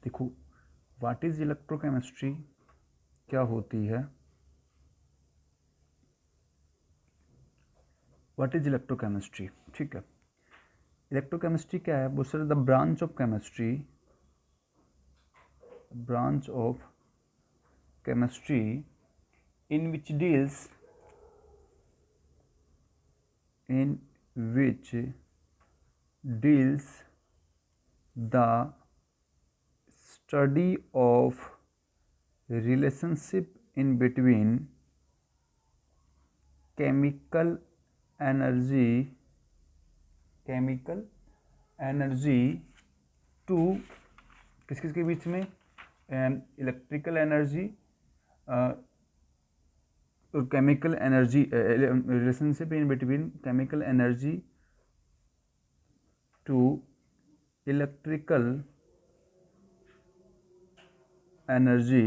देखो what is electrochemistry क्या होती है। व्हाट इज इलेक्ट्रोकेमिस्ट्री, ठीक है। इलेक्ट्रोकेमिस्ट्री क्या है, वो sir the branch of chemistry, branch of chemistry in which deals the study of relationship in between chemical energy to किस किस के बीच में, इलेक्ट्रिकल एनर्जी और chemical energy, relationship in between chemical energy to electrical energy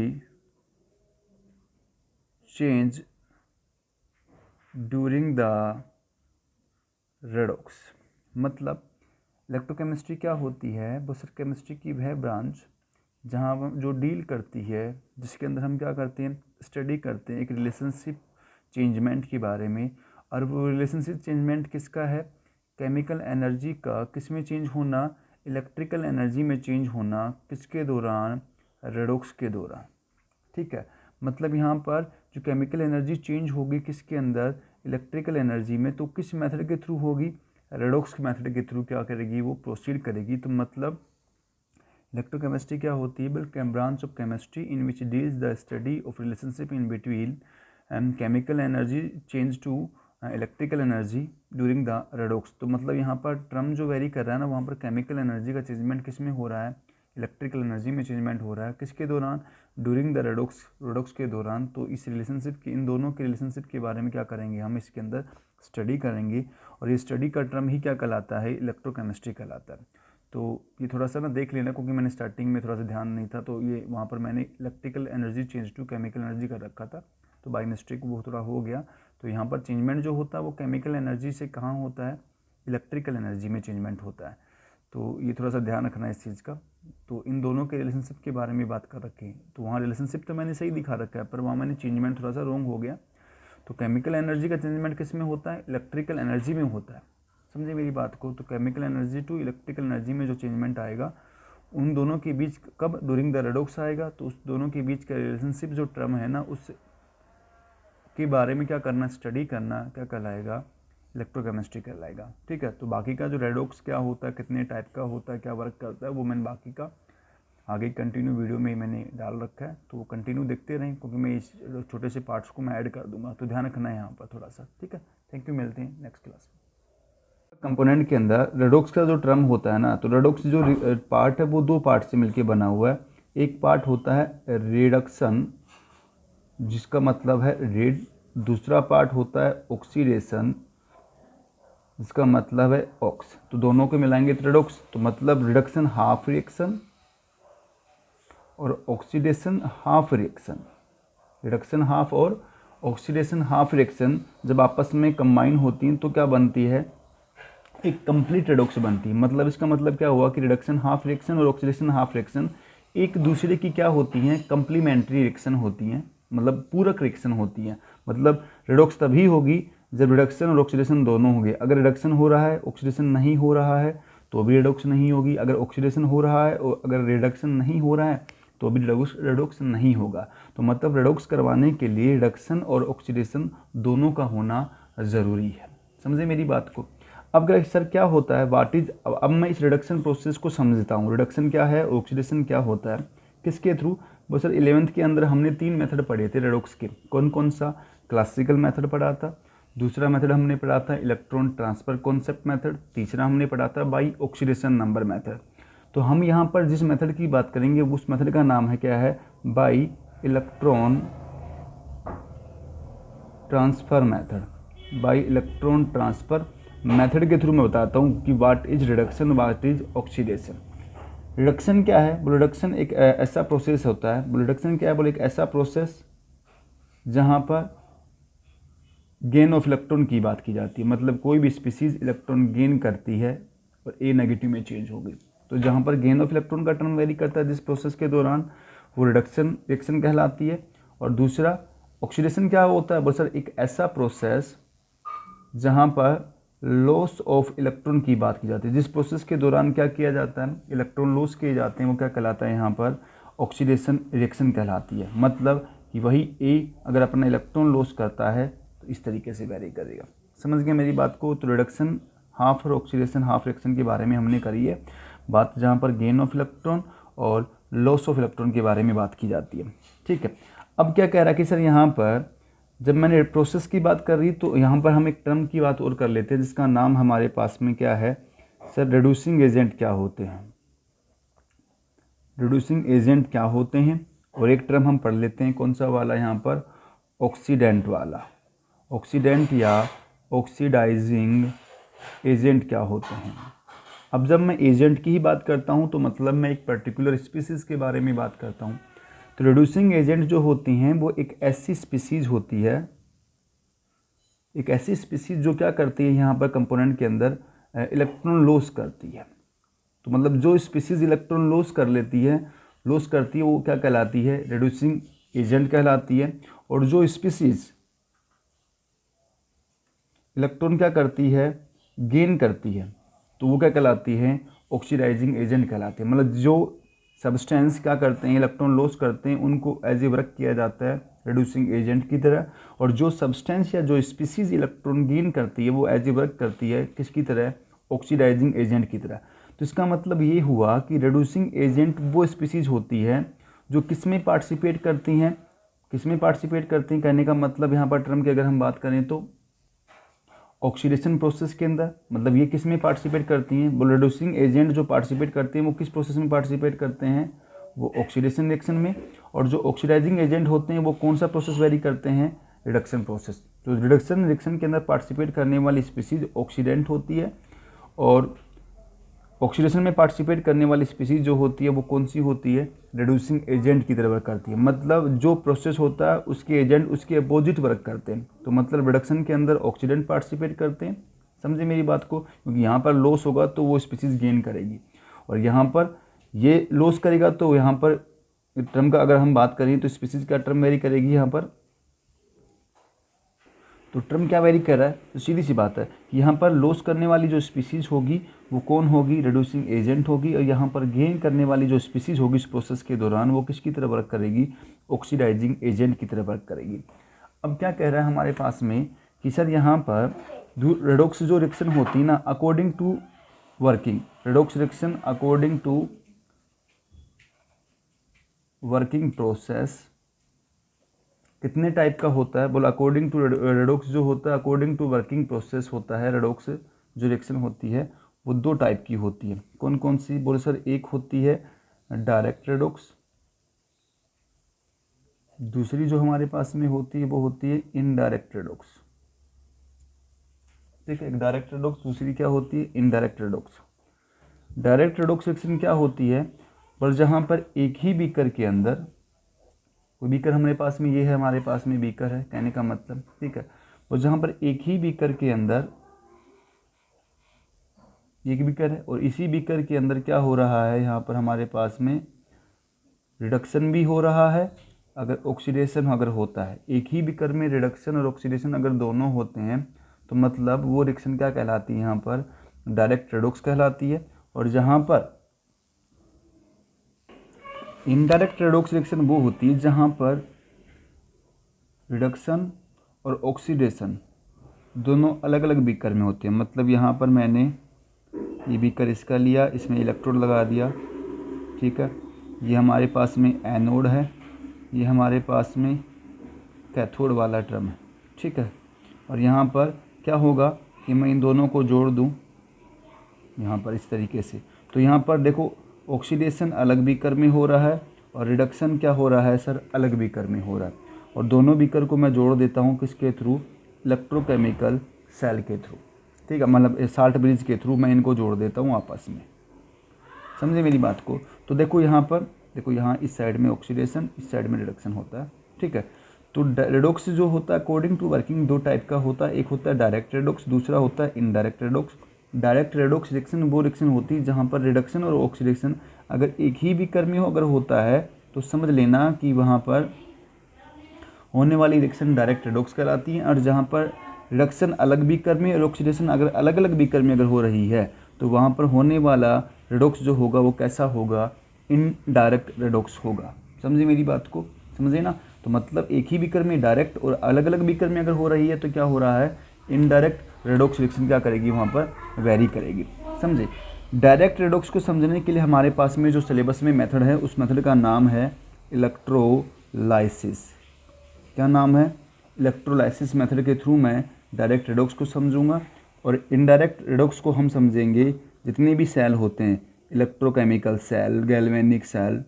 change during the redox. मतलब electrochemistry क्या होती है, वो सिर्फ केमिस्ट्री की है ब्रांच जहाँ जो डील करती है, जिसके अंदर हम क्या करते हैं, स्टडी करते हैं एक रिलेशनशिप चेंजमेंट के बारे में। और वो रिलेशनशिप चेंजमेंट किसका है, केमिकल एनर्जी का किस में चेंज होना, इलेक्ट्रिकल एनर्जी में चेंज होना, किसके दौरान, रेडॉक्स के दौरान, ठीक है। मतलब यहाँ पर जो केमिकल एनर्जी चेंज होगी किसके अंदर, इलेक्ट्रिकल एनर्जी में, तो किस मेथड के थ्रू होगी, रेडॉक्स के मेथड के थ्रू क्या करेगी, वो प्रोसीड करेगी। तो मतलब इलेक्ट्रोकेमिस्ट्री क्या होती है, बल्कि branch of chemistry in which deals the study of relationship in between chemical energy change to electrical energy during the redox. तो मतलब यहाँ पर टर्म जो वेरी कर रहा है ना, वहाँ पर केमिकल एनर्जी का चेंजमेंट किस में हो रहा है, इलेक्ट्रिकल एनर्जी में चेंजमेंट हो रहा है, किसके दौरान, ड्यूरिंग द रेडॉक्स के दौरान। तो इस रिलेशनशिप के, इन दोनों के रिलेशनशिप के बारे में क्या करेंगे हम, इसके अंदर स्टडी करेंगे। और ये स्टडी का टर्म ही क्या कहलाता है, इलेक्ट्रोकेमिस्ट्री कहलाता है। तो ये थोड़ा सा ना देख लेना, क्योंकि मैंने स्टार्टिंग में थोड़ा सा ध्यान नहीं था, तो ये वहाँ पर मैंने electrical energy change to chemical energy कर रखा था, तो बाई मिस्टेक वो थोड़ा हो गया। तो यहाँ पर चेंजमेंट जो होता है वो केमिकल एनर्जी से कहाँ होता है, इलेक्ट्रिकल एनर्जी में चेंजमेंट होता है। तो ये थोड़ा सा ध्यान रखना है इस चीज़ का। तो इन दोनों के रिलेशनशिप के बारे में बात कर रखी है, तो वहाँ रिलेशनशिप तो मैंने सही दिखा रखा है, पर वहाँ मैंने चेंजमेंट थोड़ा सा रॉन्ग हो गया। तो केमिकल एनर्जी का चेंजमेंट किस में होता है, इलेक्ट्रिकल एनर्जी में होता है, समझे मेरी बात को। तो chemical energy to electrical energy में जो चेंजमेंट आएगा उन दोनों के बीच कब, ड्यूरिंग द रेडॉक्स आएगा। तो उस दोनों के बीच का रिलेशनशिप जो टर्म है ना, उस के बारे में क्या करना, स्टडी करना, क्या कहलाएगा, इलेक्ट्रोकेमिस्ट्री कहलाएगा, ठीक है। तो बाकी का जो रेडॉक्स क्या होता है, कितने टाइप का होता है, क्या वर्क करता है, वो मैंने बाकी का आगे कंटिन्यू वीडियो में मैंने डाल रखा है, तो वो कंटिन्यू देखते रहें, क्योंकि मैं इस छोटे से पार्ट्स को मैं ऐड कर दूंगा। तो ध्यान रखना है यहाँ पर थोड़ा सा, ठीक है। थैंक यू, मिलते हैं नेक्स्ट क्लास में। कंपोनेंट के अंदर रेडॉक्स का जो टर्म होता है ना, तो रेडॉक्स जो पार्ट है वो दो पार्ट से मिलके बना हुआ है। एक पार्ट होता है रिडक्शन, जिसका मतलब है रेड। दूसरा पार्ट होता है ऑक्सीडेशन, जिसका मतलब है ऑक्स। तो दोनों को मिलाएंगे तो रेडॉक्स, तो मतलब रिडक्शन हाफ रिएक्शन और oxidation half reaction. Reduction half और ऑक्सीडेशन हाफ रिएक्शन जब आपस में कंबाइन होती हैं तो क्या बनती है, एक कंप्लीट रेडॉक्स बनती है। मतलब इसका मतलब क्या हुआ कि रिडक्शन हाफ रिएक्शन और ऑक्सीडेशन हाफ रिएक्शन एक दूसरे की क्या होती हैं, कंप्लीमेंट्री रिएक्शन होती हैं, मतलब पूरक रिएक्शन होती हैं। मतलब रिडॉक्स तभी होगी जब रिडक्शन और ऑक्सीडेशन दोनों होंगे। अगर रिडक्शन हो रहा है, ऑक्सीडेशन नहीं हो रहा है, तो भी रिडॉक्स नहीं होगी। अगर ऑक्सीडेशन हो रहा है और अगर रिडक्शन नहीं हो रहा है, तो भी रिडॉक्स नहीं होगा। तो मतलब रिडॉक्स करवाने के लिए रिडक्शन और ऑक्सीडेशन दोनों का होना ज़रूरी है, समझे मेरी बात को। अब सर क्या होता है, व्हाट इज, अब मैं इस रिडक्शन प्रोसेस को समझता हूँ। रिडक्शन क्या है, ऑक्सीडेशन क्या होता है, किसके थ्रू। वो सर 11th के अंदर हमने 3 मेथड पढ़े थे रेडॉक्स के। कौन कौन सा, क्लासिकल मेथड पढ़ा था, दूसरा मेथड हमने पढ़ा था इलेक्ट्रॉन ट्रांसफर कॉन्सेप्ट मेथड, तीसरा हमने पढ़ा था बाई ऑक्सीडेशन नंबर मेथड। तो हम यहाँ पर जिस मेथड की बात करेंगे उस मेथड का नाम है क्या है, by electron transfer method. By electron transfer method के थ्रू मैं बताता हूँ कि what is reduction, what is oxidation. Reduction क्या है, रिडक्शन एक ऐसा प्रोसेस होता है, रिडक्शन क्या है बोले, एक ऐसा प्रोसेस जहाँ पर गेन ऑफ इलेक्ट्रॉन की बात की जाती है। मतलब कोई भी स्पीसीज इलेक्ट्रॉन गेन करती है और ए नेगेटिव में चेंज हो गई, तो जहाँ पर गेन ऑफ इलेक्ट्रॉन का टर्म वेरी करता है जिस प्रोसेस के दौरान, वो रिएक्शन कहलाती है। और दूसरा ऑक्सीडेशन क्या होता है, बोल सर एक ऐसा प्रोसेस जहाँ पर लॉस ऑफ इलेक्ट्रॉन की बात की जाती है, जिस प्रोसेस के दौरान क्या किया जाता है, इलेक्ट्रॉन लॉस किए जाते हैं, वो क्या कहलाता है यहाँ पर ऑक्सीडेशन रिएक्शन कहलाती है। मतलब कि वही ए अगर अपना इलेक्ट्रॉन लॉस करता है तो इस तरीके से वेरी करेगा। समझ गए मेरी बात को। तो रिडक्शन हाफ और ऑक्सीडेशन हाफ रिएक्शन के बारे में हमने करी है बात, जहाँ पर गेन ऑफ इलेक्ट्रॉन और लॉस ऑफ इलेक्ट्रॉन के बारे में बात की जाती है। ठीक है, अब क्या कह रहा है कि सर यहाँ पर जब मैंने प्रोसेस की बात कर रही तो यहाँ पर हम एक टर्म की बात और कर लेते हैं जिसका नाम हमारे पास में क्या है सर, रिड्यूसिंग एजेंट क्या होते हैं। रिड्यूसिंग एजेंट क्या होते हैं, और एक टर्म हम पढ़ लेते हैं कौन सा वाला यहाँ पर, ऑक्सीडेंट वाला। ऑक्सीडेंट या ऑक्सीडाइजिंग एजेंट क्या होते हैं। अब जब मैं एजेंट की ही बात करता हूँ तो मतलब मैं एक पर्टिकुलर स्पीसीज़ के बारे में बात करता हूँ। तो रिड्यूसिंग एजेंट जो होती हैं वो एक ऐसी स्पीसीज़ होती है, एक ऐसी स्पीसीज़ जो क्या करती है यहाँ पर कंपोनेंट के अंदर इलेक्ट्रॉन लॉस करती है। तो मतलब जो स्पीसीज़ इलेक्ट्रॉन लॉस करती है वो क्या कहलाती है, रिड्यूसिंग एजेंट कहलाती है। और जो स्पीसीज़ इलेक्ट्रॉन क्या करती है, गेन करती है, तो वो क्या कहलाती है, ऑक्सीडाइजिंग एजेंट कहलाती है। मतलब जो सब्सटेंस क्या करते हैं, इलेक्ट्रॉन लॉस करते हैं, उनको एज ए वर्क किया जाता है रिड्यूसिंग एजेंट की तरह। और जो सब्सटेंस या जो स्पीसीज़ इलेक्ट्रॉन गेन करती है वो एज ए वर्क करती है किसकी तरह, ऑक्सीडाइजिंग एजेंट की तरह। तो इसका मतलब ये हुआ कि रिड्यूसिंग एजेंट वो स्पीसीज़ होती है जो किस में पार्टिसिपेट करती हैं, कहने का मतलब यहाँ पर टर्म की अगर हम बात करें तो ऑक्सीडेशन प्रोसेस के अंदर। मतलब ये किस में पार्टिसिपेट करती हैं, वो रिड्यूसिंग एजेंट जो पार्टिसिपेट करते हैं वो किस प्रोसेस में पार्टिसिपेट करते हैं, वो ऑक्सीडेशन रिएक्शन में। और जो ऑक्सीडाइजिंग एजेंट होते हैं वो कौन सा प्रोसेस वेरी करते हैं, रिडक्शन प्रोसेस। तो रिडक्शन रिएक्शन के अंदर पार्टिसिपेट करने वाली स्पीसीज ऑक्सीडेंट होती है, और ऑक्सीडेशन में पार्टिसिपेट करने वाली स्पीसीज जो होती है वो कौन सी होती है, रिड्यूसिंग एजेंट की तरह वर्क करती है। मतलब जो प्रोसेस होता है उसके एजेंट उसके अपोजिट वर्क करते हैं। तो मतलब रिडक्शन के अंदर ऑक्सीडेंट पार्टिसिपेट करते हैं, समझे मेरी बात को, क्योंकि यहाँ पर लॉस होगा तो वो स्पीसीज गेन करेगी, और यहाँ पर ये लॉस करेगा तो यहाँ पर टर्म का अगर हम बात करें तो स्पीसीज का टर्म वेरी करेगी यहाँ पर। तो टर्म क्या वेरी कर रहा है, तो सीधी सी बात है कि यहाँ पर लॉस करने वाली जो स्पीसीज होगी वो कौन होगी, रिड्यूसिंग एजेंट होगी। और यहाँ पर गेन करने वाली जो स्पीसीज होगी इस प्रोसेस के दौरान वो किसकी तरह वर्क करेगी, ऑक्सीडाइजिंग एजेंट की तरह वर्क करेगी। अब क्या कह रहा है हमारे पास में कि सर यहाँ पर रेडॉक्स जो रिएक्शन होती है ना, according to working, redox reaction according to working process कितने टाइप का होता है, बोला अकॉर्डिंग टू रेडॉक्स जो होता है अकॉर्डिंग टू वर्किंग प्रोसेस होता है। रेडॉक्स जो रिएक्शन होती है वो दो टाइप की होती है। कौन कौन सी, बोले सर एक होती है डायरेक्ट रेडॉक्स, दूसरी जो हमारे पास में होती है वो होती है इनडायरेक्ट रेडॉक्स। ठीक है, एक डायरेक्ट रेडॉक्स, दूसरी क्या होती है, indirect redox. Direct redox reaction क्या होती है, पर जहाँ पर एक ही बीकर के अंदर, कोई बीकर हमारे पास में ये है, हमारे पास में बीकर है कहने का मतलब, ठीक है, और जहाँ पर एक ही बीकर के अंदर एक बीकर है और इसी बीकर के अंदर क्या हो रहा है, यहाँ पर हमारे पास में रिडक्शन भी हो रहा है, अगर ऑक्सीडेशन अगर होता है, एक ही बीकर में रिडक्शन और ऑक्सीडेशन अगर दोनों होते हैं तो मतलब वो रिएक्शन क्या कहलाती है, यहाँ पर डायरेक्ट रेडॉक्स कहलाती है। और जहाँ पर इनडायरेक्ट रेडॉक्स रिएक्शन वो होती है जहाँ पर रिडक्शन और ऑक्सीडेशन दोनों अलग अलग बीकर में होते हैं। मतलब यहाँ पर मैंने ये बीकर इसका लिया, इसमें इलेक्ट्रोड लगा दिया, ठीक है, ये हमारे पास में एनोड है, ये हमारे पास में कैथोड वाला ड्रम है, ठीक है। और यहाँ पर क्या होगा कि मैं इन दोनों को जोड़ दूँ यहाँ पर इस तरीके से, तो यहाँ पर देखो ऑक्सीडेशन अलग बीकर में हो रहा है और रिडक्शन क्या हो रहा है सर, अलग बीकर में हो रहा है। और दोनों बीकर को मैं जोड़ देता हूँ किसके थ्रू, इलेक्ट्रोकेमिकल सेल के थ्रू, ठीक है, मतलब साल्ट ब्रिज के थ्रू मैं इनको जोड़ देता हूँ आपस में, समझे मेरी बात को। तो देखो यहाँ पर, देखो यहाँ इस साइड में ऑक्सीडेशन, इस साइड में रिडक्शन होता है, ठीक है। तो रेडॉक्स जो होता है अकॉर्डिंग टू वर्किंग दो टाइप का होता है, एक होता है डायरेक्ट रेडॉक्स, दूसरा होता है indirect redox. Direct redox reaction वो रिएक्शन होती है जहाँ पर रिडक्शन और ऑक्सीडेशन अगर एक ही विकर में हो अगर होता है तो समझ लेना कि वहाँ पर होने वाली रिएक्शन डायरेक्ट रेडोक्स कहलाती है। और जहाँ पर रिडक्शन अलग बीकर में और ऑक्सीडेशन अगर अलग अलग बीकर में अगर हो रही है तो वहाँ पर होने वाला रेडोक्स जो होगा वो कैसा होगा, इनडायरेक्ट रेडोक्स होगा। समझे मेरी बात को, समझे ना। तो मतलब एक ही बीकर में डायरेक्ट और अलग अलग बीकर में अगर हो रही है तो क्या हो रहा है, इनडायरेक्ट रेडोक्स रिएक्शन क्या करेगी, वहाँ पर वेरी करेगी। समझे। डायरेक्ट रेडोक्स को समझने के लिए हमारे पास में जो सिलेबस में मेथड है उस मेथड का नाम है इलेक्ट्रोलाइसिस। क्या नाम है, इलेक्ट्रोलाइसिस मेथड के थ्रू मैं डायरेक्ट रेडोक्स को समझूंगा और इनडायरेक्ट रेडोक्स को हम समझेंगे जितने भी सेल होते हैं, इलेक्ट्रोकेमिकल सेल, गैल्वेनिक सेल,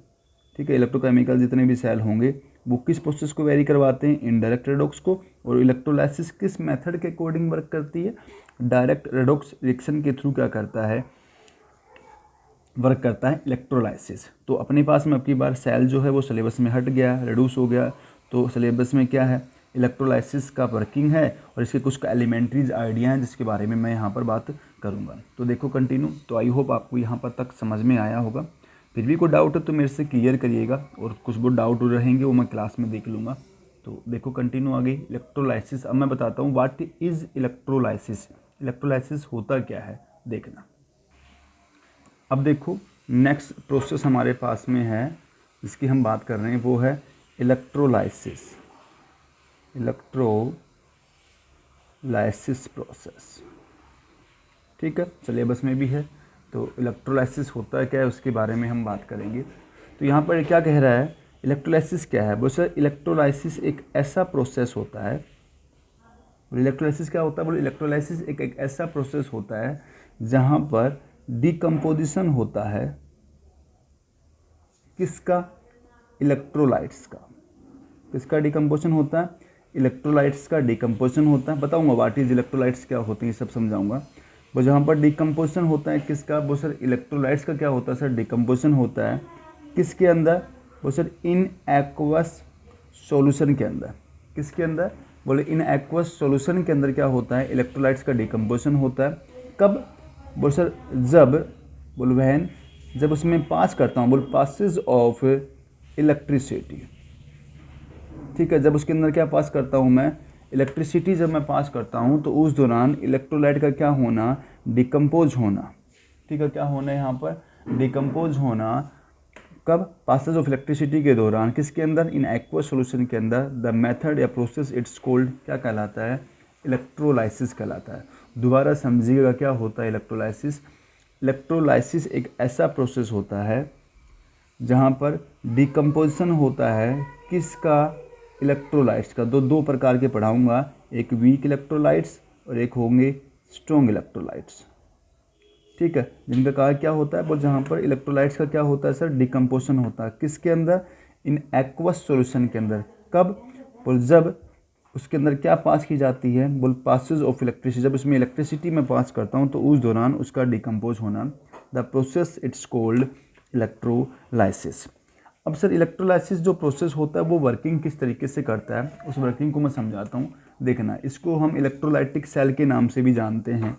ठीक है। इलेक्ट्रोकेमिकल जितने भी सेल होंगे वो किस प्रोसेस को वेरी करवाते हैं, इनडायरेक्ट रेडोक्स को। और इलेक्ट्रोलाइसिस किस मेथड के अकॉर्डिंग वर्क करती है, डायरेक्ट रेडोक्स रिएक्शन के थ्रू क्या करता है, वर्क करता है इलेक्ट्रोलाइसिस। तो अपने पास में अब की बार सेल जो है वो सिलेबस में हट गया, रिड्यूस हो गया। तो सिलेबस में क्या है, इलेक्ट्रोलाइसिस का वर्किंग है और इसके कुछ एलिमेंट्रीज आइडिया हैं जिसके बारे में मैं यहाँ पर बात करूँगा। तो देखो कंटिन्यू। तो आई होप आपको यहाँ पर तक समझ में आया होगा। फिर भी कोई डाउट है तो मेरे से क्लियर करिएगा और कुछ बहुत डाउट रहेंगे वो मैं क्लास में देख लूँगा। तो देखो कंटिन्यू आगे। इलेक्ट्रोलाइसिस अब मैं बताता हूँ व्हाट इज़ इलेक्ट्रोलाइसिस। इलेक्ट्रोलाइसिस होता क्या है देखना। अब देखो नेक्स्ट प्रोसेस हमारे पास में है जिसकी हम बात कर रहे हैं वो है इलेक्ट्रोलाइसिस। इलेक्ट्रोलाइसिस प्रोसेस, ठीक है, सिलेबस में भी है। तो इलेक्ट्रोलाइसिस होता है क्या है उसके बारे में हम बात करेंगे। तो यहाँ पर क्या कह रहा है, इलेक्ट्रोलाइसिस क्या है। बोलो सर इलेक्ट्रोलाइसिस एक ऐसा प्रोसेस होता है। इलेक्ट्रोलाइसिस क्या होता है, बोलो इलेक्ट्रोलाइसिस एक ऐसा प्रोसेस होता है जहाँ पर डिकम्पोजिशन होता है किसका, इलेक्ट्रोलाइट्स का। किसका डिकम्पोजिशन होता है, इलेक्ट्रोलाइट्स का डिकम्पोजिशन होता है। बताऊंगा व्हाट इज इलेक्ट्रोलाइट्स क्या होते हैं, सब समझाऊंगा। वो जहाँ पर डिकम्पोजिशन होता है किसका, वो सर इलेक्ट्रोलाइट्स का क्या होता है सर, डिकम्पोजिशन होता है किसके अंदर, वो सर इन एक्वस सॉल्यूशन के अंदर। किसके अंदर, बोले इन एक्वस सॉल्यूशन के अंदर क्या होता है, इलेक्ट्रोलाइट्स का डिकम्पोजिशन होता है। कब, बोल सर जब, बोल वहन जब उसमें पास करता हूँ, बोल पासेज ऑफ इलेक्ट्रिसिटी, ठीक है। जब उसके अंदर क्या पास करता हूँ मैं, इलेक्ट्रिसिटी जब मैं पास करता हूँ तो उस दौरान इलेक्ट्रोलाइट का क्या होना, डिकम्पोज होना, ठीक है। क्या होना है यहाँ पर, डिकम्पोज होना। कब, पासेज ऑफ इलेक्ट्रिसिटी के दौरान। किसके अंदर, इन एक्वस सॉल्यूशन के अंदर। द मेथड या प्रोसेस इट्स कॉल्ड क्या कहलाता है, इलेक्ट्रोलाइसिस कहलाता है। दोबारा समझिएगा क्या होता है इलेक्ट्रोलाइसिस। इलेक्ट्रोलाइसिस एक ऐसा प्रोसेस होता है जहाँ पर डिकम्पोजिशन होता है किसका, इलेक्ट्रोलाइट्स का। दो प्रकार के पढ़ाऊँगा, एक वीक इलेक्ट्रोलाइट्स और एक होंगे स्ट्रॉन्ग इलेक्ट्रोलाइट्स, ठीक है। जिनका कहा क्या होता है, बोल जहाँ पर इलेक्ट्रोलाइट्स का क्या होता है सर, डिकम्पोजिशन होता है किसके अंदर, इन एक्वस सॉल्यूशन के अंदर। कब, बोल जब उसके अंदर क्या पास की जाती है, बोल पासेज ऑफ इलेक्ट्रिसिटी। जब उसमें इलेक्ट्रिसिटी में पास करता हूँ तो उस दौरान उसका डिकम्पोज होना। The process it's called electrolysis. अब सर इलेक्ट्रोलाइसिस जो प्रोसेस होता है वो वर्किंग किस तरीके से करता है, उस वर्किंग को मैं समझाता हूँ। देखना, इसको हम इलेक्ट्रोलाइटिक सेल के नाम से भी जानते हैं।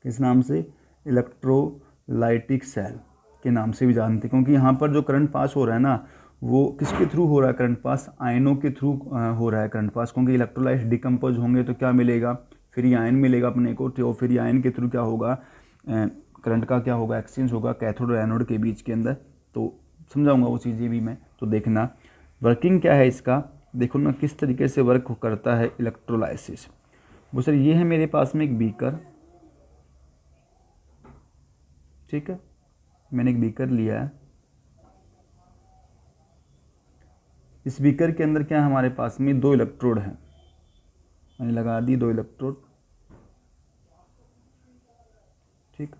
किस नाम से, इलेक्ट्रोलाइटिक सेल के नाम से भी जानते हैं, क्योंकि यहाँ पर जो करंट पास हो रहा है ना वो किसके थ्रू हो रहा है, करंट पास आयनों के थ्रू हो रहा है करंट पास। क्योंकि इलेक्ट्रोलाइट्स डिकम्पोज होंगे तो क्या मिलेगा, फ्री आयन मिलेगा अपने को। तो फ्री आयन के थ्रू क्या होगा, करंट का क्या होगा, एक्सचेंज होगा कैथोड और एनोड के बीच के अंदर। तो समझाऊंगा वो चीज़ें भी मैं। तो देखना वर्किंग क्या है इसका, देखो ना किस तरीके से वर्क करता है इलेक्ट्रोलाइसिस। वो सर ये है मेरे पास में एक बीकर, ठीक है। मैंने एक बीकर लिया है। इस बीकर के अंदर क्या है, हमारे पास में दो इलेक्ट्रोड हैं। मैंने लगा दी दो इलेक्ट्रोड, ठीक।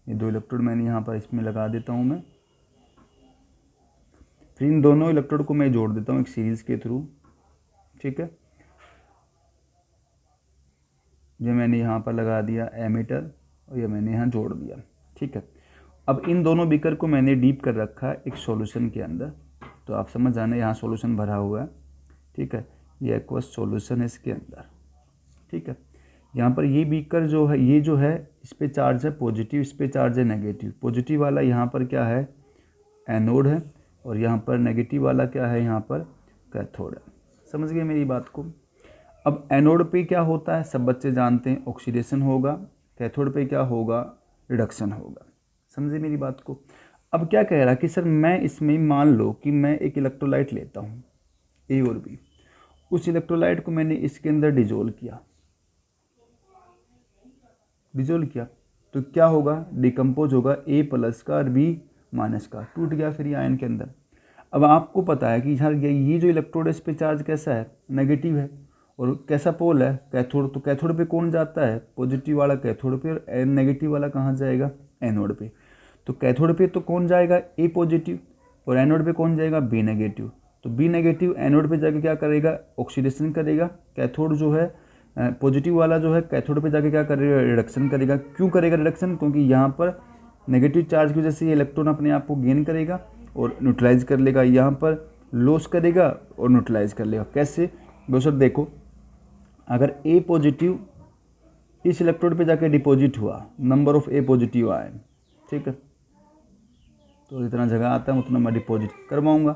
ये दो इलेक्ट्रोड मैंने यहाँ पर इसमें लगा देता हूँ मैं। फिर इन दोनों इलेक्ट्रोड को मैं जोड़ देता हूँ एक सीरीज के थ्रू, ठीक है। ये मैंने यहाँ पर लगा दिया एमीटर और ये मैंने यहाँ जोड़ दिया, ठीक है। अब इन दोनों बीकर को मैंने डीप कर रखा है एक सॉल्यूशन के अंदर। तो आप समझ जाना यहाँ सॉल्यूशन भरा हुआ है, ठीक है। ये एक्वस सॉल्यूशन है इसके अंदर, ठीक है। यहाँ पर ये बीकर जो है, ये जो है इस पे चार्ज है पॉजिटिव, इस पे चार्ज है नेगेटिव। पॉजिटिव वाला यहाँ पर क्या है, एनोड है, और यहाँ पर नेगेटिव वाला क्या है, यहाँ पर कैथोड है। समझ गए मेरी बात को। अब एनोड पे क्या होता है, सब बच्चे जानते हैं, ऑक्सीडेशन होगा। कैथोड पे क्या होगा, रिडक्शन होगा। समझे मेरी बात को। अब क्या कह रहा कि सर मैं इसमें मान लो कि मैं एक इलेक्ट्रोलाइट लेता हूँ ए और बी, उस इलेक्ट्रोलाइट को मैंने इसके अंदर डिजोल्व किया, तो क्या होगा, डिकम्पोज होगा, ए प्लस का और बी माइनस का, टूट गया फिर ये आयन के अंदर। अब आपको पता है कि यहाँ ये जो इलेक्ट्रोड है इस पे चार्ज कैसा है, नेगेटिव है, और कैसा पोल है, कैथोड। तो कैथोड पे कौन जाता है, पॉजिटिव वाला कैथोड पे, और नेगेटिव वाला कहाँ जाएगा, एनोड पे। तो कैथोड पे तो कौन जाएगा, ए पॉजिटिव, और एनोड पे कौन जाएगा, बी नेगेटिव। तो बी नेगेटिव एनोड पे जाके क्या करेगा, ऑक्सीडेशन करेगा। कैथोड जो है पॉजिटिव वाला जो है कैथोड पे जाके क्या करेगा, रिडक्शन करेगा। क्यों करेगा रिडक्शन, क्योंकि यहाँ पर नेगेटिव चार्ज की वजह से ये इलेक्ट्रॉन अपने आप को गेन करेगा और न्यूट्रलाइज कर लेगा, यहाँ पर लॉस करेगा और न्यूट्रलाइज कर लेगा। कैसे दोस्तों देखो, अगर ए पॉजिटिव इस इलेक्ट्रोड पे जाके डिपॉजिट हुआ, नंबर ऑफ ए पॉजिटिव आए, ठीक है, तो जितना जगह आता है उतना मैं डिपॉजिट करवाऊंगा।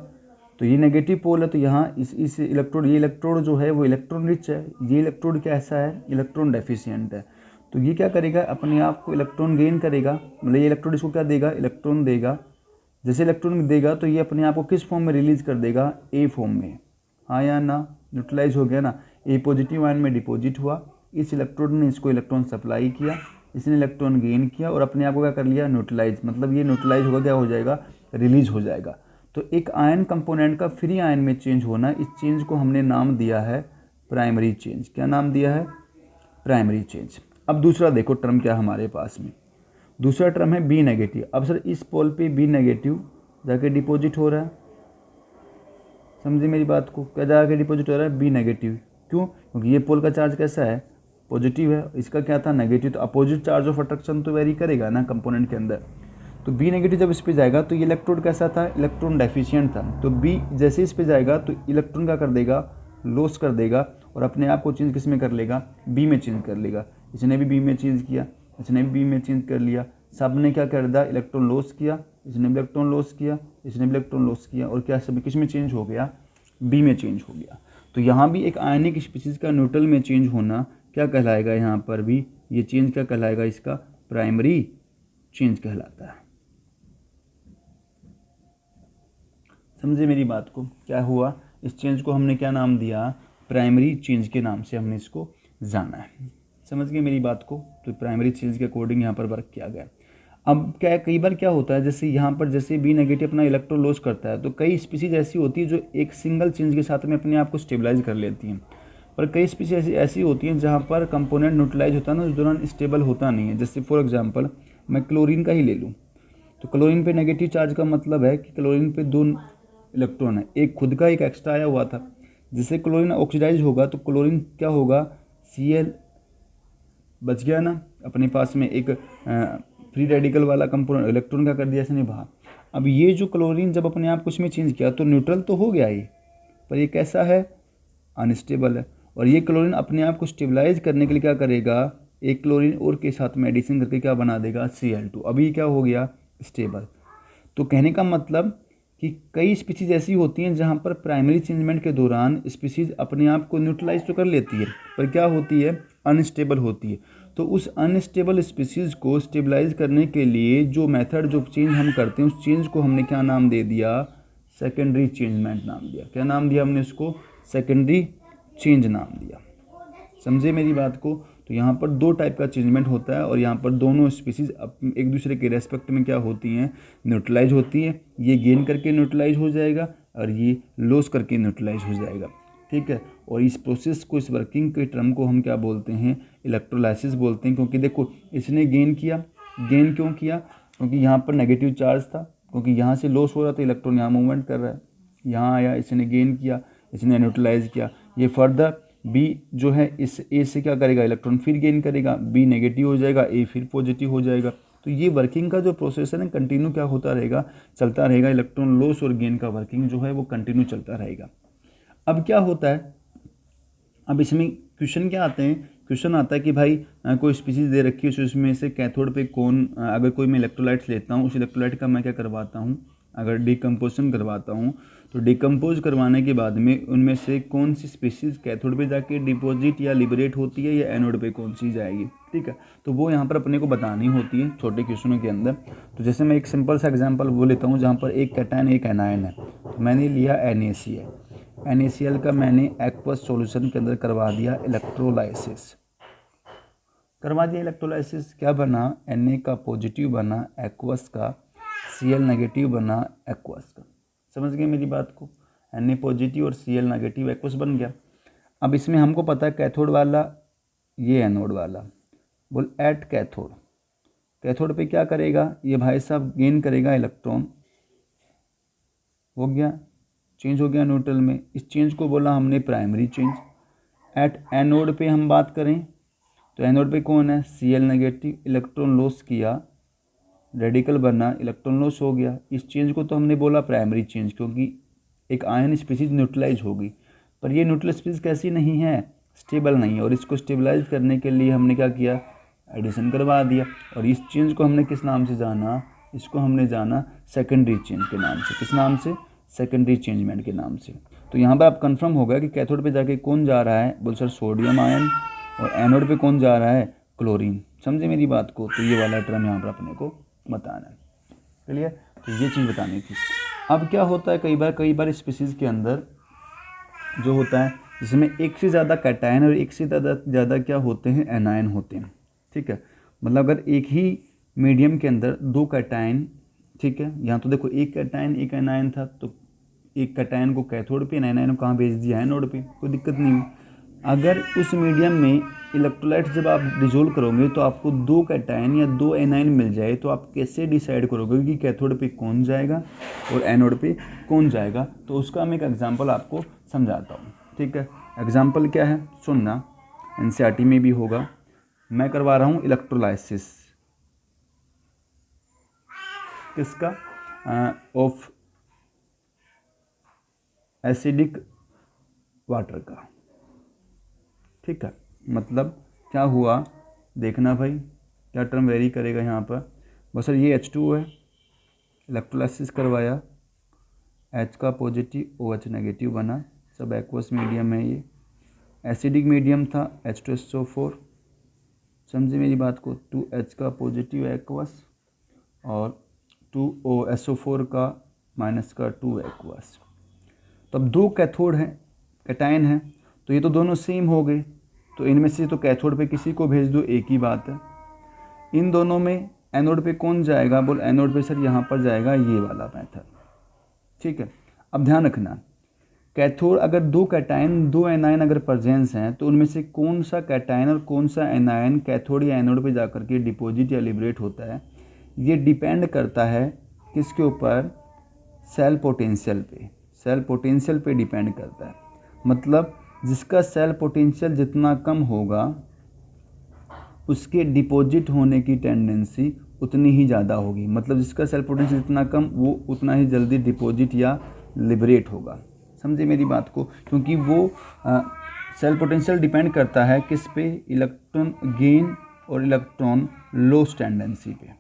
तो ये नेगेटिव पोल है, तो यहाँ इस इलेक्ट्रोड, ये इलेक्ट्रोड जो है वो इलेक्ट्रॉन रिच है, ये इलेक्ट्रोड कैसा है, इलेक्ट्रॉन डेफिशिएंट है। तो ये क्या करेगा, अपने आप को इलेक्ट्रॉन गेन करेगा, मतलब ये इलेक्ट्रोड इसको क्या देगा, इलेक्ट्रॉन देगा। जैसे इलेक्ट्रॉन देगा तो ये अपने आप को किस फॉर्म में रिलीज कर देगा, ए फॉर्म में, हाँ या ना, न्यूट्रलाइज हो गया ना। ए पॉजिटिव आयन में डिपॉजिट हुआ, इस इलेक्ट्रोड ने इसको इलेक्ट्रॉन सप्लाई किया, इसने इलेक्ट्रॉन गेन किया और अपने आप को क्या कर लिया, न्यूट्रलाइज। मतलब ये न्यूट्रलाइज होगा, क्या हो जाएगा, रिलीज हो जाएगा। तो एक आयन कंपोनेंट का फ्री आयन में चेंज होना, इस चेंज को हमने नाम दिया है प्राइमरी चेंज। क्या नाम दिया है, प्राइमरी चेंज। अब दूसरा देखो टर्म क्या हमारे पास में, दूसरा टर्म है बी नेगेटिव। अब सर इस पोल पे बी नेगेटिव जाके डिपॉजिट हो रहा है, समझिए मेरी बात को, क्या जाके डिपॉजिट हो रहा है, बी नेगेटिव। क्यों, क्योंकि ये पोल का चार्ज कैसा है, पॉजिटिव है, इसका क्या था, नेगेटिव। तो अपोजिट चार्ज ऑफ अट्रैक्शन तो वेरी करेगा ना कंपोनेंट के अंदर। तो बी नेगेटिव जब इस पे जाएगा तो ये इलेक्ट्रोड कैसा था, इलेक्ट्रॉन डेफिशिएंट था। तो बी जैसे इस पे जाएगा तो इलेक्ट्रॉन क्या कर देगा, लॉस कर देगा और अपने आप को चेंज किस में कर लेगा, बी में चेंज कर लेगा। इसने भी बी में चेंज किया, इसने भी बी में चेंज कर लिया, सब ने क्या कर दिया, इलेक्ट्रॉन लॉस किया, इसने भी इलेक्ट्रॉन लॉस किया, इसने भी इलेक्ट्रॉन लॉस किया, और क्या सब किस में चेंज हो गया, बी में चेंज हो गया। तो यहाँ भी एक आयनिक स्पीशीज का न्यूट्रल में चेंज होना क्या कहलाएगा, यहाँ पर भी ये चेंज क्या कहलाएगा, इसका प्राइमरी चेंज कहलाता है। समझे मेरी बात को, क्या हुआ, इस चेंज को हमने क्या नाम दिया, प्राइमरी चेंज के नाम से हमने इसको जाना है। समझ गए मेरी बात को। तो प्राइमरी चेंज के अकॉर्डिंग यहाँ पर वर्क किया गया। अब क्या कई बार क्या होता है, जैसे यहाँ पर जैसे बी नेगेटिव अपना इलेक्ट्रॉन लॉस करता है, तो कई स्पीसीज ऐसी होती है जो एक सिंगल चेंज के साथ में अपने आप को स्टेबलाइज कर लेती हैं, पर कई स्पीसीज ऐसी होती हैं जहाँ पर कंपोनेंट न्यूट्रलाइज होता है ना, उस दौरान स्टेबल होता नहीं है। जैसे फॉर एग्जाम्पल मैं क्लोरीन का ही ले लूँ, तो क्लोरीन पे नेगेटिव चार्ज का मतलब है कि क्लोरीन पे दो इलेक्ट्रॉन है, एक खुद का एक एक्स्ट्रा आया हुआ था। जिससे क्लोरीन ऑक्सीडाइज होगा तो क्लोरीन क्या होगा, Cl बच गया ना, अपने पास में एक फ्री रेडिकल वाला कंपोनेंट, इलेक्ट्रॉन का कर दिया इसने बाहर। अब ये जो क्लोरीन जब अपने आप कुछ में चेंज किया तो न्यूट्रल तो हो गया ये, पर ये कैसा है, अनस्टेबल है। और ये क्लोरीन अपने आप को स्टेबलाइज करने के लिए क्या करेगा, एक क्लोरीन और के साथ में एडिशन करके क्या बना देगा, Cl2। अभी क्या हो गया, स्टेबल। तो कहने का मतलब कि कई स्पीसीज ऐसी होती हैं जहाँ पर प्राइमरी चेंजमेंट के दौरान स्पीसीज अपने आप को न्यूट्रलाइज तो कर लेती है, पर क्या होती है, अनस्टेबल होती है। तो उस अनस्टेबल स्पीसीज को स्टेबलाइज करने के लिए जो मेथड, जो चेंज हम करते हैं, उस चेंज को हमने क्या नाम दे दिया, सेकेंडरी चेंजमेंट नाम दिया। क्या नाम दिया हमने उसको, सेकेंडरी चेंज नाम दिया। समझे मेरी बात को। तो यहाँ पर दो टाइप का चेंजमेंट होता है और यहाँ पर दोनों स्पीसीज एक दूसरे के रेस्पेक्ट में क्या होती हैं, न्यूट्रलाइज होती हैं। ये गेन करके न्यूट्रलाइज हो जाएगा और ये लॉस करके न्यूट्रलाइज हो जाएगा, ठीक है। और इस प्रोसेस को, इस वर्किंग के टर्म को हम क्या बोलते हैं, इलेक्ट्रोलाइसिस बोलते हैं। क्योंकि देखो इसने गेन किया, गेन क्यों किया, क्योंकि यहाँ पर नेगेटिव चार्ज था, क्योंकि यहाँ से लॉस हो रहा था, इलेक्ट्रॉन यहाँ मूवमेंट कर रहा है, यहाँ आया, इसने गेन किया, इसने न्यूट्रलाइज किया। ये फर्दर बी जो है इस ए से क्या करेगा, इलेक्ट्रॉन फिर गेन करेगा, बी नेगेटिव हो जाएगा, ए फिर पॉजिटिव हो जाएगा। तो ये वर्किंग का जो प्रोसेस है ना, कंटिन्यू क्या होता रहेगा, चलता रहेगा। इलेक्ट्रॉन लॉस और गेन का वर्किंग जो है वो कंटिन्यू चलता रहेगा। अब क्या होता है, अब इसमें क्वेश्चन क्या आते हैं, क्वेश्चन आता है कि भाई कोई स्पीसीज दे रखी है, उसमें से कैथोड पे कौन, अगर कोई मैं इलेक्ट्रोलाइट्स लेता हूँ, उस इलेक्ट्रोलाइट का मैं क्या करवाता हूँ, अगर डिकम्पोजिशन करवाता हूँ, तो डिकम्पोज करवाने के बाद में उनमें से कौन सी स्पीसीज कैथोड पे जाके डिपॉजिट या लिबरेट होती है, या एनोड पे कौन सी जाएगी, ठीक है। तो वो यहाँ पर अपने को बतानी होती है छोटे क्वेश्चनों के अंदर। तो जैसे मैं एक सिंपल सा एग्जांपल वो लेता हूँ, जहाँ पर एक कैटायन एक एनायन है। तो मैंने लिया NaCl, NaCl का मैंने एक्वस सॉल्यूशन के अंदर करवा दिया इलेक्ट्रोलाइसिस, क्या बना, Na का पॉजिटिव बना एक्वस का, Cl नेगेटिव बना एक्वस का। समझ गए मेरी बात को, Na पॉजिटिव और Cl नेगेटिव एक्वस बन गया। अब इसमें हमको पता है कैथोड वाला ये एनोड वाला, बोल एट कैथोड, कैथोड पे क्या करेगा ये भाई साहब, गेन करेगा इलेक्ट्रॉन, हो गया चेंज हो गया न्यूट्रल में, इस चेंज को बोला हमने प्राइमरी चेंज। एट एनोड पे हम बात करें तो एनोड पे कौन है, Cl नेगेटिव, इलेक्ट्रॉन लॉस किया, रेडिकल बना, इलेक्ट्रॉन लॉस हो गया, इस चेंज को तो हमने बोला प्राइमरी चेंज, क्योंकि एक आयन स्पीसीज न्यूट्रलाइज होगी। पर ये न्यूट्रल स्पीसीज कैसी नहीं है, स्टेबल नहीं है, और इसको स्टेबलाइज करने के लिए हमने क्या किया, एडिशन करवा दिया, और इस चेंज को हमने किस नाम से जाना, इसको हमने जाना सेकेंडरी चेंज के नाम से। किस नाम से, सेकेंडरी चेंजमेंट के नाम से। तो यहाँ पर आप कंफर्म होगा कि कैथोड पे जाके कौन जा रहा है, बोल सर सोडियम आयन, और एनोड पे कौन जा रहा है, क्लोरीन। समझे मेरी बात को, तो ये वाला टर्म यहाँ पर अपने को बताना है, क्लियर। तो ये चीज़ बतानी थी। अब क्या होता है, कई बार स्पीसीज के अंदर जो होता है, जिसमें एक से ज़्यादा कैटायन और एक से ज़्यादा क्या होते हैं, एनायन होते हैं, ठीक है। मतलब अगर एक ही मीडियम के अंदर दो कैटायन, ठीक है, यहाँ तो देखो एक कैटायन एक एनायन था, तो एक कैटायन को कैथोड पे, एनायन को कहाँ भेज दिया, एनोड पे, कोई दिक्कत नहीं हुई। अगर उस मीडियम में इलेक्ट्रोलाइट्स जब आप डिजोल्व करोगे तो आपको दो कैटायन या दो एनायन मिल जाए, तो आप कैसे डिसाइड करोगे कि कैथोड पे कौन जाएगा और एनोड पे कौन जाएगा। तो उसका मैं एक एग्जांपल आपको समझाता हूँ, ठीक है। एग्जांपल क्या है सुनना, NCERT में भी होगा। मैं करवा रहा हूँ इलेक्ट्रोलाइसिस किसका, ऑफ एसिडिक वाटर का, ठीक है। मतलब क्या हुआ देखना भाई, क्या टर्म वेरी करेगा यहाँ पर, बस सर ये H2O है, इलेक्ट्रोलाइसिस करवाया, H का पॉजिटिव OH नेगेटिव बना, सब एक्वस मीडियम है, ये एसिडिक मीडियम था, H2SO4, समझे मेरी बात को, 2H का पॉजिटिव एक्वस और 2SO4 का माइनस का 2 एक्वस। तो अब दो कैथोड हैं, कैटायन हैं, तो ये तो दोनों सेम हो गए, तो इनमें से तो कैथोड पे किसी को भेज दो, एक ही बात है। इन दोनों में एनोड पे कौन जाएगा, बोल एनोड पे सर यहाँ पर जाएगा ये वाला मेथड, ठीक है। अब ध्यान रखना, कैथोड अगर दो कैटायन दो एनायन अगर प्रेजेंस हैं, तो उनमें से कौन सा कैटायन और कौन सा एनायन कैथोड या एनोड पे जाकर के डिपॉजिट या लिबरेट होता है, ये डिपेंड करता है किसके ऊपर, सेल पोटेंशियल पे, सेल पोटेंशियल पे डिपेंड करता है। मतलब जिसका सेल पोटेंशियल जितना कम होगा उसके डिपॉजिट होने की टेंडेंसी उतनी ही ज़्यादा होगी। मतलब जिसका सेल पोटेंशियल जितना कम वो उतना ही जल्दी डिपॉजिट या लिबरेट होगा। समझे मेरी बात को, क्योंकि वो सेल पोटेंशियल डिपेंड करता है किस पे, इलेक्ट्रॉन गेन और इलेक्ट्रॉन लॉस टेंडेंसी पे,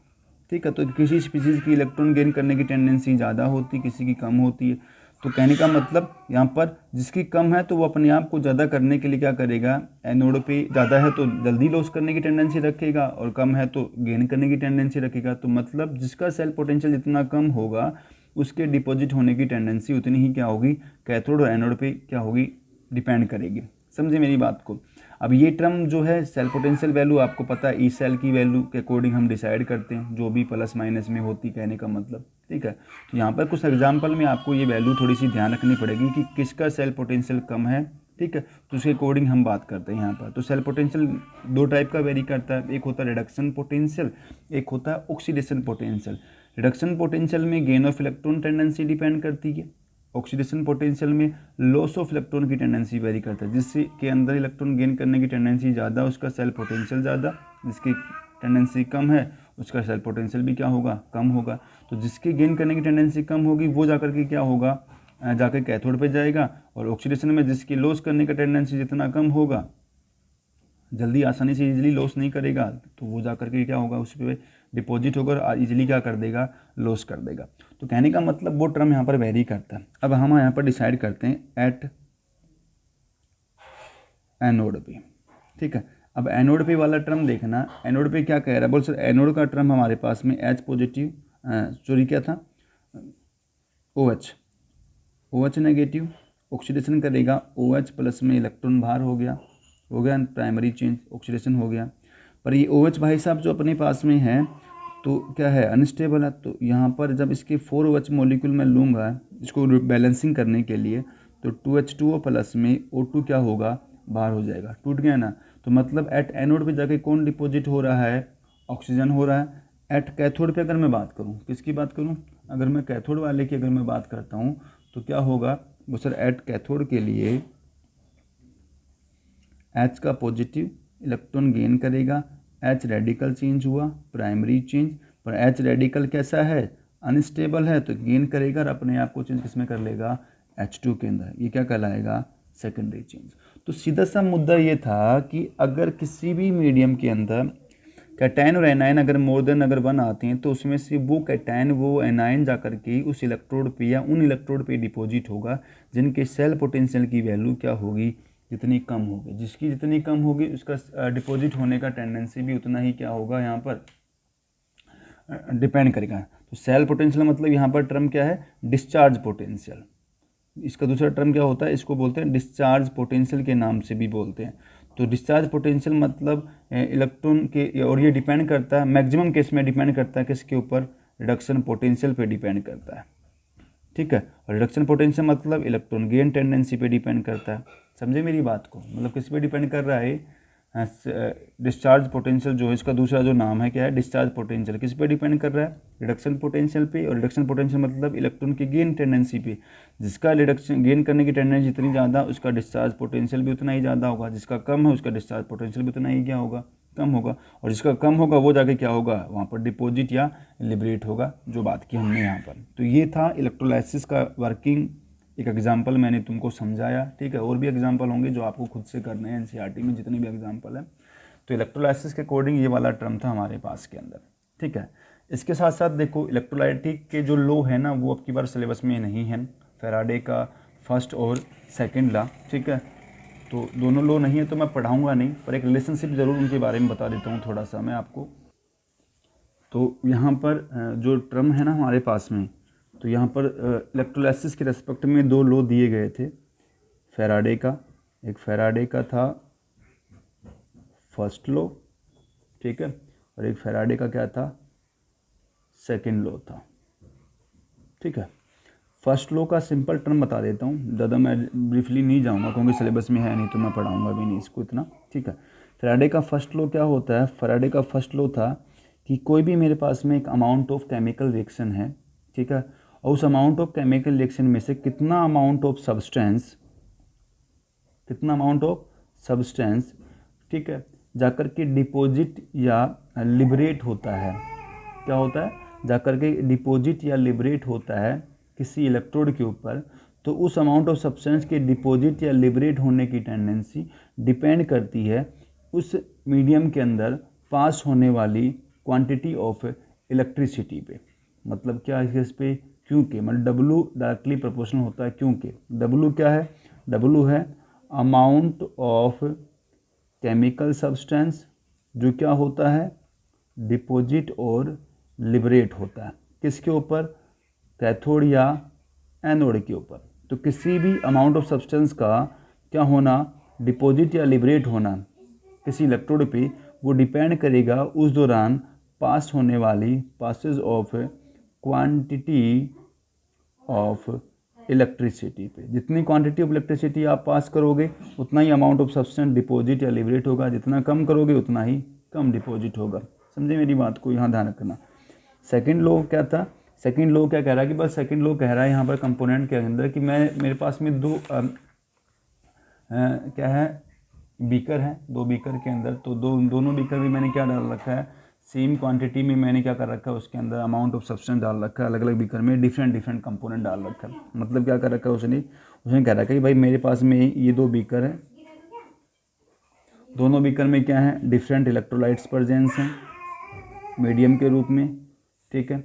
ठीक है। तो किसी स्पीसीज की इलेक्ट्रॉन गेन करने की टेंडेंसी ज़्यादा होती है, किसी की कम होती है। तो कहने का मतलब यहाँ पर जिसकी कम है तो वो अपने आप को ज़्यादा करने के लिए क्या करेगा, एनोड पे ज़्यादा है तो जल्दी लॉस करने की टेंडेंसी रखेगा, और कम है तो गेन करने की टेंडेंसी रखेगा। तो मतलब जिसका सेल पोटेंशियल जितना कम होगा उसके डिपॉजिट होने की टेंडेंसी उतनी ही क्या होगी, कैथोड और एनोड पे क्या होगी, डिपेंड करेगी। समझे मेरी बात को। अब ये टर्म जो है सेल पोटेंशियल वैल्यू आपको पता है, ई सेल की वैल्यू के अकॉर्डिंग हम डिसाइड करते हैं, जो भी प्लस माइनस में होती, कहने का मतलब, ठीक है। तो यहाँ पर कुछ एग्जांपल में आपको ये वैल्यू थोड़ी सी ध्यान रखनी पड़ेगी कि किसका सेल पोटेंशियल कम है, ठीक है। तो उसके अकॉर्डिंग हम बात करते हैं यहाँ पर। तो सेल पोटेंशियल दो टाइप का वेरी करता है, एक होता है रिडक्शन पोटेंशियल, एक होता है ऑक्सीडेशन पोटेंशियल। रिडक्शन पोटेंशियल में gain of electron tendency depend करती है, ऑक्सीडेशन पोटेंशियल में लॉस ऑफ इलेक्ट्रॉन की टेंडेंसी वेरी करता है। जिससे के अंदर इलेक्ट्रॉन गेन करने की टेंडेंसी ज़्यादा, उसका सेल पोटेंशियल ज़्यादा, जिसकी टेंडेंसी कम है उसका सेल पोटेंशियल भी क्या होगा, कम होगा। तो जिसकी गेन करने की टेंडेंसी कम होगी वो जाकर के क्या होगा, जाकर कैथोड पे जाएगा, और ऑक्सीडेशन में जिसकी लॉस करने का टेंडेंसी जितना कम होगा जल्दी आसानी से इजीली लॉस नहीं करेगा तो वो जा करके क्या होगा, उस पर डिपॉजिट होगा और इजीली क्या कर देगा, लॉस कर देगा। तो कहने का मतलब वो टर्म यहाँ पर वेरी करता है। अब हम यहाँ पर डिसाइड करते हैं एट एनोड पे, ठीक है। अब एनोड पे वाला टर्म देखना, एनोड पे क्या कह रहा है, बोल सर एनोड का टर्म हमारे पास में H पॉजिटिव, सॉरी क्या था, OH नेगेटिव, ऑक्सीडेशन करेगा OH प्लस में इलेक्ट्रॉन बाहर हो गया प्राइमरी चेंज, ऑक्सीडेशन हो गया। पर ये OH भाई साहब जो अपने पास में है तो क्या है, अनस्टेबल है। तो यहाँ पर जब इसके 4OH मॉलिक्यूल मैं लूँगा इसको बैलेंसिंग करने के लिए, तो 2H2O प्लस में O2 क्या होगा, बाहर हो जाएगा, टूट गया ना। तो मतलब एट एनोड पे जाके कौन डिपॉजिट हो रहा है, ऑक्सीजन हो रहा है। एट कैथोड पे अगर मैं बात करूँ, किसकी बात करूँ, अगर मैं कैथोड वाले की अगर मैं बात करता हूँ तो क्या होगा वो सर, एट कैथोड के लिए H का पॉजिटिव इलेक्ट्रॉन गेन करेगा, H रेडिकल चेंज हुआ, प्राइमरी चेंज, पर H रेडिकल कैसा है, अनस्टेबल है, तो गेन करेगा और अपने आप को चेंज किसमें कर लेगा, H2 के अंदर। ये क्या कहलाएगा, सेकेंडरी चेंज। तो सीधा सा मुद्दा ये था कि अगर किसी भी मीडियम के अंदर कैटायन और एनायन अगर मोर देन अगर 1 आते हैं तो उसमें से वो कैटायन वो एनायन जा करके उस इलेक्ट्रोड पे या उन इलेक्ट्रोड पे डिपॉजिट होगा जिनके सेल पोटेंशियल की वैल्यू क्या होगी, जितनी कम होगी। जिसकी जितनी कम होगी उसका डिपॉजिट होने का टेंडेंसी भी उतना ही क्या होगा, यहाँ पर डिपेंड करेगा। तो सेल पोटेंशियल मतलब यहाँ पर टर्म क्या है, डिस्चार्ज पोटेंशियल। इसका दूसरा टर्म क्या होता है, इसको बोलते हैं डिस्चार्ज पोटेंशियल के नाम से भी बोलते हैं। तो डिस्चार्ज पोटेंशियल मतलब इलेक्ट्रॉन के, और ये डिपेंड करता है मैक्सिमम केस में डिपेंड करता है किसके ऊपर, रिडक्शन पोटेंशियल पे डिपेंड करता है, ठीक है। और रिडक्शन पोटेंशियल मतलब इलेक्ट्रॉन गेन टेंडेंसी पे डिपेंड करता है। समझे मेरी बात को, मतलब किस पे डिपेंड कर रहा है, डिस्चार्ज पोटेंशियल जो है, इसका दूसरा जो नाम है क्या है, डिस्चार्ज पोटेंशियल, किस पे डिपेंड कर रहा है, रिडक्शन पोटेंशियल पे। और रिडक्शन पोटेंशियल मतलब इलेक्ट्रॉन की गेन टेंडेंसी पे। जिसका रिडक्शन गेन करने की टेंडेंसी जितनी ज़्यादा उसका डिस्चार्ज पोटेंशियल भी उतना ही ज़्यादा होगा, जिसका कम है उसका डिस्चार्ज पोटेंशियल भी उतना ही क्या होगा, कम होगा। और जिसका कम होगा वो जाके क्या होगा, वहाँ पर डिपॉजिट या लिबरेट होगा, जो बात की हमने यहाँ पर। तो ये था इलेक्ट्रोलाइसिस का वर्किंग, एक एग्जाम्पल मैंने तुमको समझाया, ठीक है। और भी एग्जाम्पल होंगे जो आपको खुद से करने हैं, एनसीईआरटी में जितने भी एग्जाम्पल है। तो इलेक्ट्रोलाइसिस के अकॉर्डिंग ये वाला टर्म था हमारे पास के अंदर, ठीक है। इसके साथ साथ देखो इलेक्ट्रोलाइटिक के जो लॉ है ना वो अब की बार सिलेबस में नहीं है, फैराडे का फर्स्ट और सेकेंड लॉ, ठीक है। तो दोनों लॉ नहीं है तो मैं पढ़ाऊँगा नहीं, पर एक रिलेशनशिप ज़रूर उनके बारे में बता देता हूँ थोड़ा सा मैं आपको। तो यहाँ पर जो टर्म है ना हमारे पास में, तो यहाँ पर इलेक्ट्रोलाइसिस के रेस्पेक्ट में 2 लॉ दिए गए थे फैराडे का। एक फैराडे का था फर्स्ट लॉ, ठीक है, और एक फैराडे का क्या था, सेकंड लॉ था, ठीक है। फर्स्ट लॉ का सिंपल टर्म बता देता हूँ, ज़्यादा मैं ब्रीफली नहीं जाऊँगा क्योंकि सिलेबस में है नहीं तो मैं पढ़ाऊँगा भी नहीं इसको इतना, ठीक है। फैराडे का फर्स्ट लॉ क्या होता है, फैराडे का फर्स्ट लॉ था कि कोई भी मेरे पास में एक अमाउंट ऑफ केमिकल रिएक्शन है, ठीक है, और उस अमाउंट ऑफ केमिकल रिएक्शन में से कितना अमाउंट ऑफ सब्सटेंस, ठीक है, जाकर के डिपॉजिट या लिबरेट होता है। क्या होता है, जाकर के डिपॉजिट या लिबरेट होता है किसी इलेक्ट्रोड के ऊपर, तो उस अमाउंट ऑफ सब्सटेंस के डिपॉजिट या लिबरेट होने की टेंडेंसी डिपेंड करती है उस मीडियम के अंदर पास होने वाली क्वांटिटी ऑफ इलेक्ट्रिसिटी पे। मतलब क्या है इस पे, क्योंकि मतलब W डायरेक्टली प्रोपोर्शनल होता है, क्योंकि W क्या है, W है अमाउंट ऑफ केमिकल सब्सटेंस जो क्या होता है, डिपॉजिट और लिबरेट होता है किसके ऊपर, कैथोड या एनोड के ऊपर। तो किसी भी अमाउंट ऑफ सब्सटेंस का क्या होना, डिपॉजिट या लिबरेट होना किसी इलेक्ट्रोड पे, वो डिपेंड करेगा उस दौरान पास होने वाली passage of quantity of electricity पे। जितनी क्वांटिटी ऑफ इलेक्ट्रिसिटी आप पास करोगे उतना ही अमाउंट ऑफ सब्सटेंस डिपॉजिट या लिबरेट होगा, जितना कम करोगे उतना ही कम डिपॉजिट होगा। समझे मेरी बात को, यहाँ ध्यान रखना। सेकंड लॉ क्या था, सेकंड लॉ क्या कह रहा है कि बस सेकंड लॉ कह रहा है यहाँ पर कंपोनेंट के अंदर कि मेरे पास में 2 क्या है, बीकर है, 2 बीकर के अंदर, तो दोनों बीकर में मैंने क्या डाल रखा है, सेम क्वांटिटी में मैंने क्या कर रखा है, उसके अंदर अमाउंट ऑफ सब्सटेंस डाल रखा है, अलग अलग बीकर में डिफरेंट कंपोनेंट डाल रखा है। मतलब क्या कर रखा है उसने कह रखा है कि भाई मेरे पास में ये 2 बीकर है दोनों बीकर में क्या है, डिफरेंट इलेक्ट्रोलाइट्स प्रेजेंस हैं मीडियम के रूप में, ठीक है।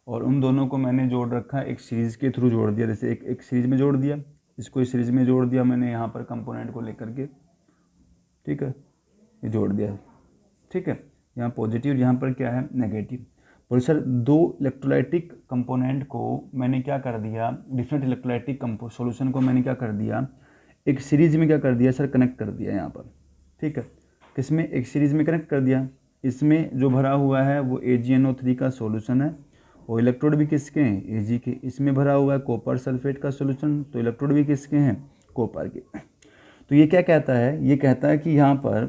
और उन दोनों को मैंने जोड़ रखा है एक सीरीज़ के थ्रू जोड़ दिया, जैसे एक सीरीज़ में जोड़ दिया, इसको इस सीरीज़ में जोड़ दिया मैंने यहाँ पर कंपोनेंट को लेकर के, ठीक है, ये जोड़ दिया, ठीक है। यहाँ पॉजिटिव, यहाँ पर क्या है नेगेटिव। और सर दो इलेक्ट्रोलाइटिक कंपोनेंट को मैंने क्या कर दिया, डिफरेंट इलेक्ट्रोलाइटिक सॉल्यूशन को मैंने क्या कर दिया, एक सीरीज में क्या कर दिया सर, कनेक्ट कर दिया यहाँ पर, ठीक है। किसमें, एक सीरीज में कनेक्ट कर दिया। इसमें जो भरा हुआ है वो AgNO3 का सॉल्यूशन है और इलेक्ट्रोड भी किसके हैं, Ag के। इसमें भरा हुआ है कॉपर सल्फेट का सॉल्यूशन, तो इलेक्ट्रोड भी किसके हैं, कॉपर के। तो ये क्या कहता है, ये कहता है कि यहाँ पर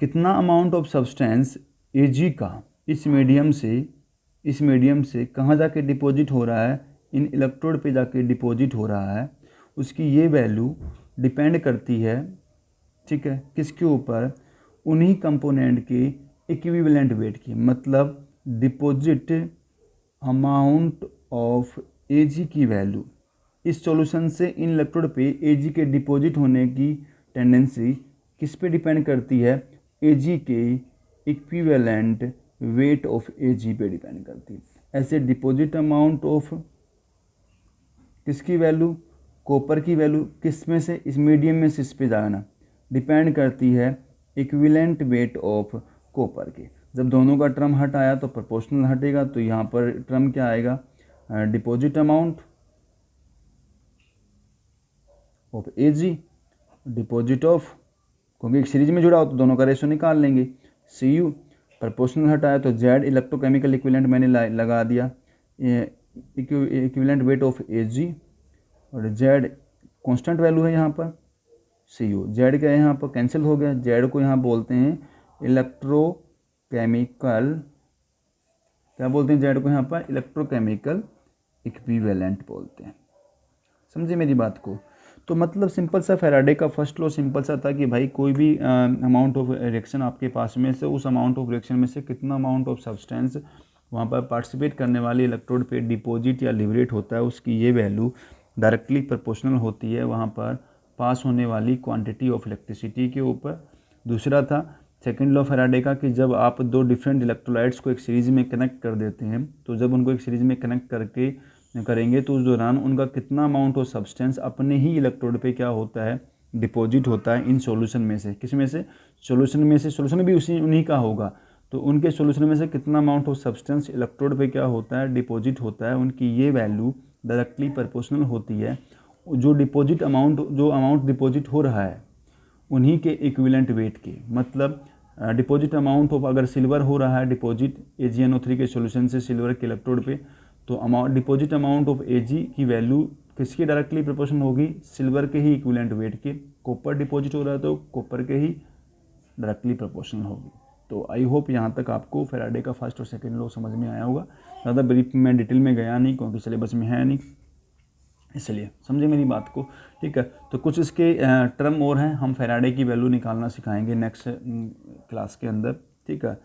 कितना अमाउंट ऑफ सब्सटेंस Ag का इस मीडियम से कहाँ जाके डिपॉजिट हो रहा है, इन इलेक्ट्रोड पे जाके डिपॉजिट हो रहा है, उसकी ये वैल्यू डिपेंड करती है, ठीक है, किसके ऊपर, उन्हीं कंपोनेंट के इक्विवेलेंट वेट की। मतलब डिपॉजिट अमाउंट ऑफ Ag की वैल्यू इस सॉल्यूशन से इन इलेक्ट्रोड पे Ag के डिपॉजिट होने की टेंडेंसी किस पे डिपेंड करती है, Ag के इक्विवेलेंट वेट ऑफ Ag पे डिपेंड करती है। ऐसे डिपॉजिट अमाउंट ऑफ किसकी वैल्यू, कॉपर की वैल्यू, किस में से, इस मीडियम में से इस पे जाना, डिपेंड करती है इक्विवेलेंट वेट ऑफ कॉपर के। जब दोनों का टर्म हट आया तो प्रोपोर्शनल हटेगा, तो यहाँ पर टर्म क्या आएगा, deposit amount of Ag deposit of, क्योंकि एक सीरीज में जुड़ा हो तो दोनों का रेशो निकाल लेंगे, Cu। प्रोपोर्शनल हटाया तो Z इलेक्ट्रोकेमिकल इक्विवेलेंट मैंने लगा दिया, इक्विवेलेंट वेट ऑफ Ag, और Z कांस्टेंट वैल्यू है यहाँ पर Cu। Z क्या है यहाँ पर, कैंसिल हो गया, Z को यहाँ बोलते हैं इलेक्ट्रोकेमिकल, क्या बोलते हैं Z को यहाँ पर, इलेक्ट्रोकेमिकल इक्विवेलेंट बोलते हैं। समझे मेरी बात को। तो मतलब सिंपल सा फैराडे का फर्स्ट लॉ सिंपल सा था कि भाई कोई भी अमाउंट ऑफ रिएक्शन आपके पास में से, उस अमाउंट ऑफ रिएक्शन में से कितना अमाउंट ऑफ सब्सटेंस वहाँ पर पार्टिसिपेट करने वाले इलेक्ट्रोड पे डिपॉजिट या लिबरेट होता है, उसकी ये वैल्यू डायरेक्टली प्रोपोर्शनल होती है वहाँ पर पास होने वाली क्वांटिटी ऑफ इलेक्ट्रिसिटी के ऊपर। दूसरा था सेकेंड लॉ फैराडे का कि जब आप दो डिफरेंट इलेक्ट्रोलाइट्स को एक सीरीज़ में कनेक्ट कर देते हैं, तो जब उनको एक सीरीज़ में कनेक्ट करके करेंगे तो उस दौरान उनका कितना अमाउंट ऑफ सब्सटेंस अपने ही इलेक्ट्रोड पे क्या होता है, डिपॉजिट होता है इन सॉल्यूशन में से। किस में से, सॉल्यूशन में से, सॉल्यूशन भी उन्हीं का होगा, तो उनके सॉल्यूशन में से कितना अमाउंट ऑफ सब्सटेंस इलेक्ट्रोड पे क्या होता है, डिपॉजिट होता है, उनकी ये वैल्यू डायरेक्टली प्रोपोर्शनल होती है जो अमाउंट डिपॉजिट हो रहा है उन्हीं के इक्विवेलेंट वेट के। मतलब डिपॉजिट अमाउंट ऑफ, अगर सिल्वर हो रहा है डिपॉजिट AgNO3 के सॉल्यूशन से सिल्वर के इलेक्ट्रोड पे, तो amount deposit amount of Ag की वैल्यू किसकी डायरेक्टली प्रोपोर्शनल होगी, सिल्वर के ही इक्विवेलेंट वेट के। कॉपर डिपॉजिट हो रहा है तो कॉपर के ही डायरेक्टली प्रोपोर्शनल होगी। तो आई होप यहाँ तक आपको फैराडे का फर्स्ट और सेकंड लॉ समझ में आया होगा। ज़्यादा ब्रीफ में डिटेल में गया नहीं क्योंकि सिलेबस में है नहीं, इसलिए समझे मेरी बात को, ठीक है। तो कुछ इसके टर्म और हैं, हम फैराडे की वैल्यू निकालना सिखाएंगे नेक्स्ट क्लास के अंदर, ठीक है।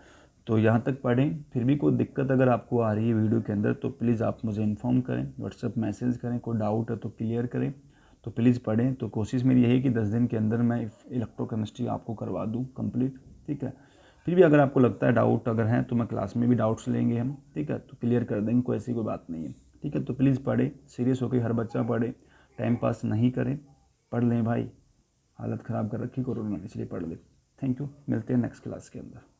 तो यहाँ तक पढ़ें, फिर भी कोई दिक्कत अगर आपको आ रही है वीडियो के अंदर तो प्लीज़ आप मुझे इन्फॉर्म करें, व्हाट्सएप मैसेज करें, कोई डाउट है तो क्लियर करें, तो प्लीज़ पढ़ें। तो कोशिश मेरी यही है कि 10 दिन के अंदर मैं इलेक्ट्रोकेमिस्ट्री आपको करवा दूँ कंप्लीट, ठीक है। फिर भी अगर आपको लगता है डाउट अगर हैं तो मैं क्लास में भी डाउट्स लेंगे हम, ठीक है, तो क्लियर कर देंगे, कोई ऐसी कोई बात नहीं है, ठीक है। तो प्लीज़ पढ़े, सीरियस होकर हर बच्चा पढ़े, टाइम पास नहीं करें, पढ़ लें भाई, हालत ख़राब कर रखी कोरोना ने, इसलिए पढ़ ले। थैंक यू, मिलते हैं नेक्स्ट क्लास के अंदर।